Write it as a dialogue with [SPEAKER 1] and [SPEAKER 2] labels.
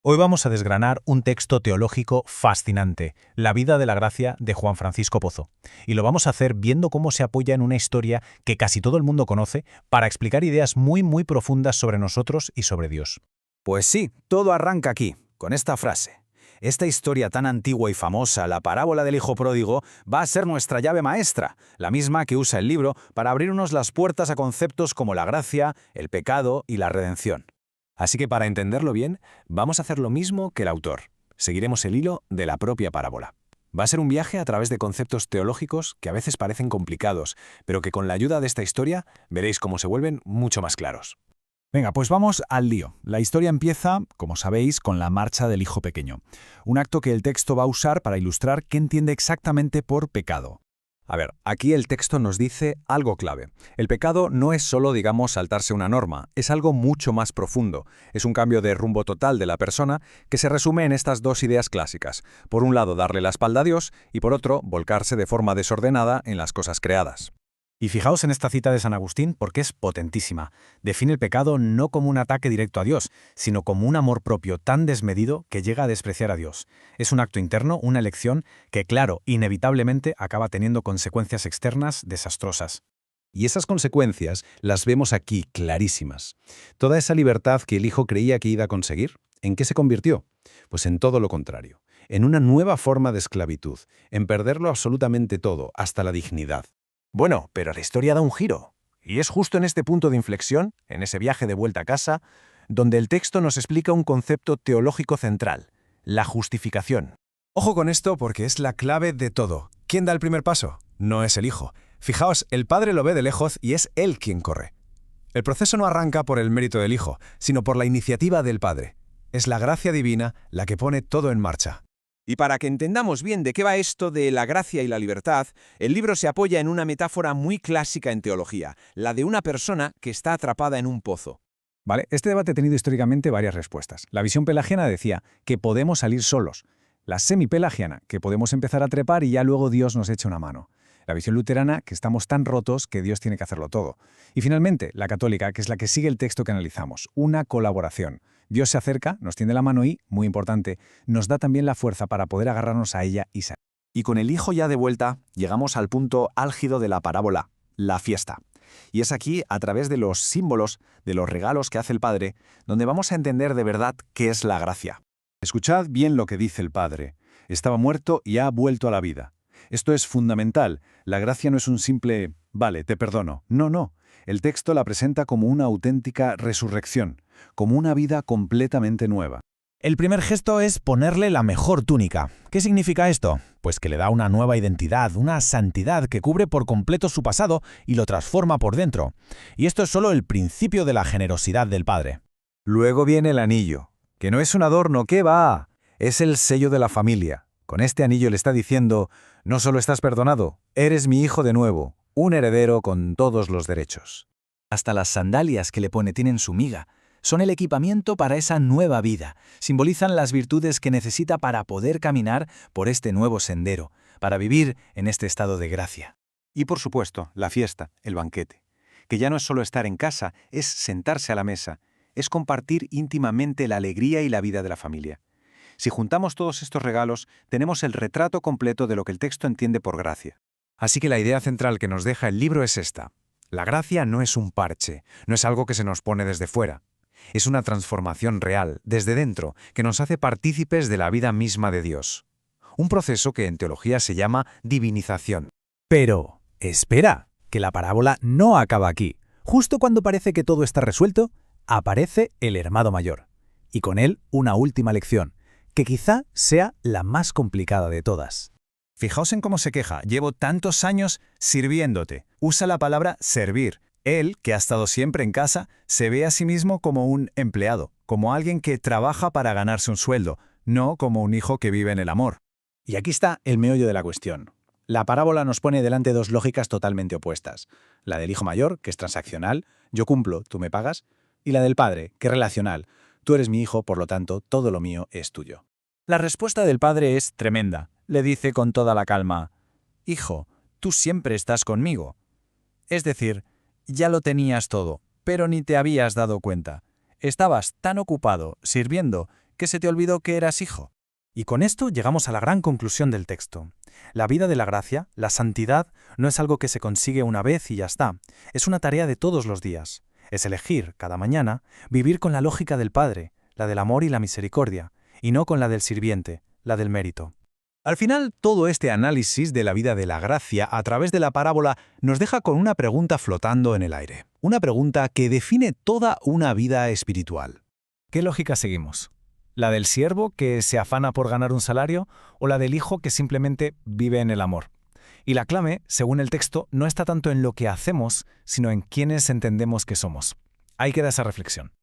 [SPEAKER 1] Hoy vamos a desgranar un texto teológico fascinante, La vida de la gracia de Juan Francisco Pozo. Y lo vamos a hacer viendo cómo se apoya en una historia que casi todo el mundo conoce para explicar ideas muy profundas sobre nosotros y sobre Dios.
[SPEAKER 2] Pues sí, todo arranca aquí, con esta frase. Esta historia tan antigua y famosa, la parábola del hijo pródigo, va a ser nuestra llave maestra, la misma que usa el libro para abrirnos las puertas a conceptos como la gracia, el pecado y la redención. Así que para entenderlo bien, vamos a hacer lo mismo que el autor. Seguiremos el hilo de la propia parábola. Va a ser un viaje a través de conceptos teológicos que a veces parecen complicados, pero que con la ayuda de esta historia veréis cómo se vuelven mucho más claros.
[SPEAKER 3] Venga, pues vamos al lío. La historia empieza, como sabéis, con la marcha del hijo pequeño. Un acto que el texto va a usar para ilustrar qué entiende exactamente por pecado.
[SPEAKER 4] A ver, aquí el texto nos dice algo clave. El pecado no es solo, digamos, saltarse una norma, es algo mucho más profundo. Es un cambio de rumbo total de la persona que se resume en estas dos ideas clásicas. Por un lado, darle la espalda a Dios y por otro, volcarse de forma desordenada en las cosas creadas.
[SPEAKER 1] Y fijaos en esta cita de San Agustín porque es potentísima. Define el pecado no como un ataque directo a Dios, sino como un amor propio tan desmedido que llega a despreciar a Dios. Es un acto interno, una elección que, claro, inevitablemente acaba teniendo consecuencias externas desastrosas.
[SPEAKER 4] Y esas consecuencias las vemos aquí clarísimas. Toda esa libertad que el hijo creía que iba a conseguir, ¿en qué se convirtió? Pues en todo lo contrario, en una nueva forma de esclavitud, en perderlo absolutamente todo, hasta la dignidad.
[SPEAKER 5] Bueno, pero la historia da un giro. Y es justo en este punto de inflexión, en ese viaje de vuelta a casa, donde el texto nos explica un concepto teológico central, la justificación.
[SPEAKER 2] Ojo con esto porque es la clave de todo. ¿Quién da el primer paso? No es el hijo. Fijaos, el padre lo ve de lejos y es él quien corre. El proceso no arranca por el mérito del hijo, sino por la iniciativa del padre. Es la gracia divina la que pone todo en marcha.
[SPEAKER 5] Y para que entendamos bien de qué va esto de la gracia y la libertad, el libro se apoya en una metáfora muy clásica en teología, la de una persona que está atrapada en un pozo.
[SPEAKER 3] Vale, este debate ha tenido históricamente varias respuestas. La visión pelagiana decía que podemos salir solos. La semipelagiana, que podemos empezar a trepar y ya luego Dios nos echa una mano. La visión luterana, que estamos tan rotos que Dios tiene que hacerlo todo. Y finalmente, la católica, que es la que sigue el texto que analizamos, una colaboración. Dios se acerca, nos tiende la mano y, muy importante, nos da también la fuerza para poder agarrarnos a ella y salir.
[SPEAKER 2] Y con el hijo ya de vuelta, llegamos al punto álgido de la parábola, la fiesta. Y es aquí, a través de los símbolos, de los regalos que hace el Padre, donde vamos a entender de verdad qué es la gracia.
[SPEAKER 4] Escuchad bien lo que dice el Padre. Estaba muerto y ha vuelto a la vida. Esto es fundamental. La gracia no es un simple, vale, te perdono. No. El texto la presenta como una auténtica resurrección, como una vida completamente nueva.
[SPEAKER 1] El primer gesto es ponerle la mejor túnica. ¿Qué significa esto? Pues que le da una nueva identidad, una santidad que cubre por completo su pasado y lo transforma por dentro. Y esto es solo el principio de la generosidad del Padre.
[SPEAKER 2] Luego viene el anillo, que no es un adorno, ¿qué va? Es el sello de la familia. Con este anillo le está diciendo, no solo estás perdonado, eres mi hijo de nuevo, un heredero con todos los derechos. Hasta las sandalias que le pone tienen su miga. Son el equipamiento para esa nueva vida. Simbolizan las virtudes que necesita para poder caminar por este nuevo sendero, para vivir en este estado de gracia. Y por supuesto, la fiesta, el banquete, que ya no es solo estar en casa, es sentarse a la mesa, es compartir íntimamente la alegría y la vida de la familia. Si juntamos todos estos regalos, tenemos el retrato completo de lo que el texto entiende por gracia. Así que la idea central que nos deja el libro es esta. La gracia no es un parche, no es algo que se nos pone desde fuera. Es una transformación real, desde dentro, que nos hace partícipes de la vida misma de Dios. Un proceso que en teología se llama divinización.
[SPEAKER 3] Pero, espera, que la parábola no acaba aquí. Justo cuando parece que todo está resuelto, aparece el hermano mayor. Y con él una última lección, que quizá sea la más complicada de todas.
[SPEAKER 2] Fijaos en cómo se queja. Llevo tantos años sirviéndote. Usa la palabra servir. Él, que ha estado siempre en casa, se ve a sí mismo como un empleado, como alguien que trabaja para ganarse un sueldo, no como un hijo que vive en el amor.
[SPEAKER 1] Y aquí está el meollo de la cuestión. La parábola nos pone delante dos lógicas totalmente opuestas. La del hijo mayor, que es transaccional, yo cumplo, tú me pagas, y la del padre, que es relacional, tú eres mi hijo, por lo tanto, todo lo mío es tuyo.
[SPEAKER 2] La respuesta del padre es tremenda. Le dice con toda la calma, «Hijo, tú siempre estás conmigo». Es decir, ya lo tenías todo, pero ni te habías dado cuenta. Estabas tan ocupado, sirviendo,
[SPEAKER 5] que se te olvidó que eras hijo.
[SPEAKER 1] Y con esto llegamos a la gran conclusión del texto. La vida de la gracia, la santidad, no es algo que se consigue una vez y ya está. Es una tarea de todos los días. Es elegir, cada mañana, vivir con la lógica del Padre, la del amor y la misericordia, y no con la del sirviente, la del mérito.
[SPEAKER 3] Al final, todo este análisis de la vida de la gracia a través de la parábola nos deja con una pregunta flotando en el aire. Una pregunta que define toda una vida espiritual. ¿Qué lógica seguimos? ¿La del siervo que se afana por ganar un salario o la del hijo que simplemente vive en el amor? Y la clave, según el texto, no está tanto en lo que hacemos, sino en quiénes entendemos que somos. Ahí queda esa reflexión.